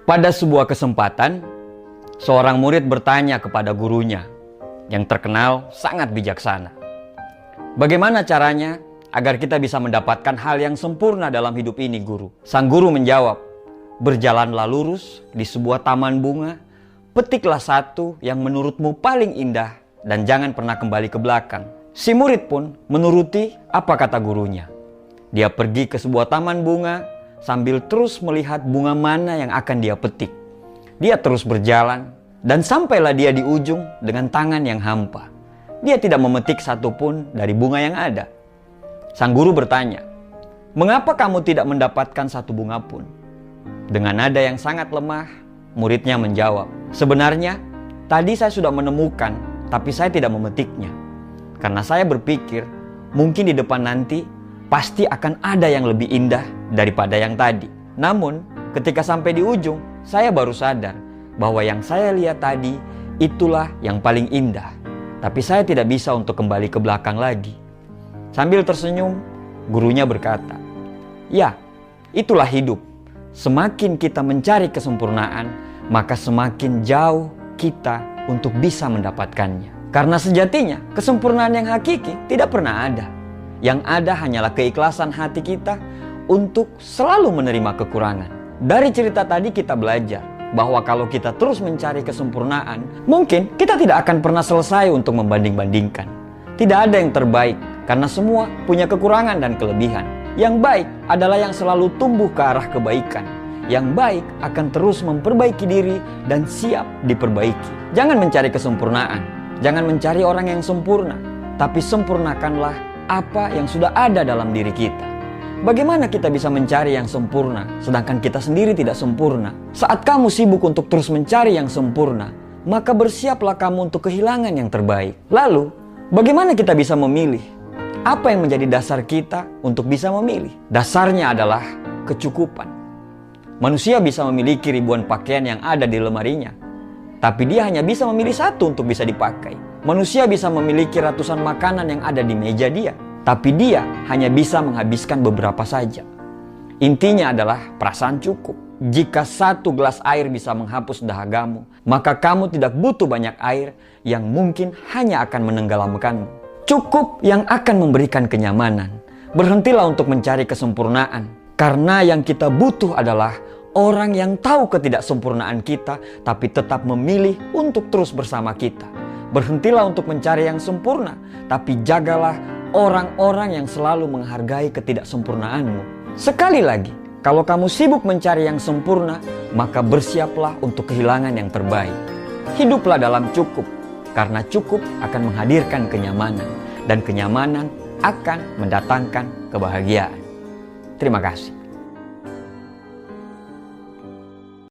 Pada sebuah kesempatan, seorang murid bertanya kepada gurunya yang terkenal sangat bijaksana. Bagaimana caranya agar kita bisa mendapatkan hal yang sempurna dalam hidup ini, guru? Sang guru menjawab, berjalanlah lurus di sebuah taman bunga, petiklah satu yang menurutmu paling indah dan jangan pernah kembali ke belakang. Si murid pun menuruti apa kata gurunya. Dia pergi ke sebuah taman bunga sambil terus melihat bunga mana yang akan dia petik. Dia terus berjalan dan sampailah dia di ujung dengan tangan yang hampa. Dia tidak memetik satupun dari bunga yang ada. Sang guru bertanya, "Mengapa kamu tidak mendapatkan satu bunga pun?" Dengan nada yang sangat lemah, muridnya menjawab, "Sebenarnya tadi saya sudah menemukan, tapi saya tidak memetiknya. Karena saya berpikir mungkin di depan nanti pasti akan ada yang lebih indah daripada yang tadi. Namun ketika sampai di ujung, saya baru sadar bahwa yang saya lihat tadi itulah yang paling indah. Tapi saya tidak bisa untuk kembali ke belakang lagi." Sambil tersenyum, gurunya berkata, "Ya, itulah hidup. Semakin kita mencari kesempurnaan, maka semakin jauh kita untuk bisa mendapatkannya. Karena sejatinya kesempurnaan yang hakiki tidak pernah ada. Yang ada hanyalah keikhlasan hati kita untuk selalu menerima kekurangan." Dari cerita tadi kita belajar bahwa kalau kita terus mencari kesempurnaan, mungkin kita tidak akan pernah selesai untuk membanding-bandingkan. Tidak ada yang terbaik, karena semua punya kekurangan dan kelebihan. Yang baik adalah yang selalu tumbuh ke arah kebaikan. Yang baik akan terus memperbaiki diri dan siap diperbaiki. Jangan mencari kesempurnaan, jangan mencari orang yang sempurna, tapi sempurnakanlah apa yang sudah ada dalam diri kita. Bagaimana kita bisa mencari yang sempurna sedangkan kita sendiri tidak sempurna? Saat kamu sibuk untuk terus mencari yang sempurna, maka bersiaplah kamu untuk kehilangan yang terbaik. Lalu, bagaimana kita bisa memilih? Apa yang menjadi dasar kita untuk bisa memilih? Dasarnya adalah kecukupan. Manusia bisa memiliki ribuan pakaian yang ada di lemarinya, tapi dia hanya bisa memilih satu untuk bisa dipakai. Manusia bisa memiliki ratusan makanan yang ada di meja dia, tapi dia hanya bisa menghabiskan beberapa saja. Intinya adalah perasaan cukup. Jika satu gelas air bisa menghapus dahagamu, maka kamu tidak butuh banyak air yang mungkin hanya akan menenggelamkanmu. Cukup yang akan memberikan kenyamanan. Berhentilah untuk mencari kesempurnaan, karena yang kita butuh adalah orang yang tahu ketidaksempurnaan kita, tapi tetap memilih untuk terus bersama kita. Berhentilah untuk mencari yang sempurna, tapi jagalah orang-orang yang selalu menghargai ketidaksempurnaanmu. Sekali lagi, kalau kamu sibuk mencari yang sempurna, maka bersiaplah untuk kehilangan yang terbaik. Hiduplah dalam cukup, karena cukup akan menghadirkan kenyamanan, dan kenyamanan akan mendatangkan kebahagiaan. Terima kasih.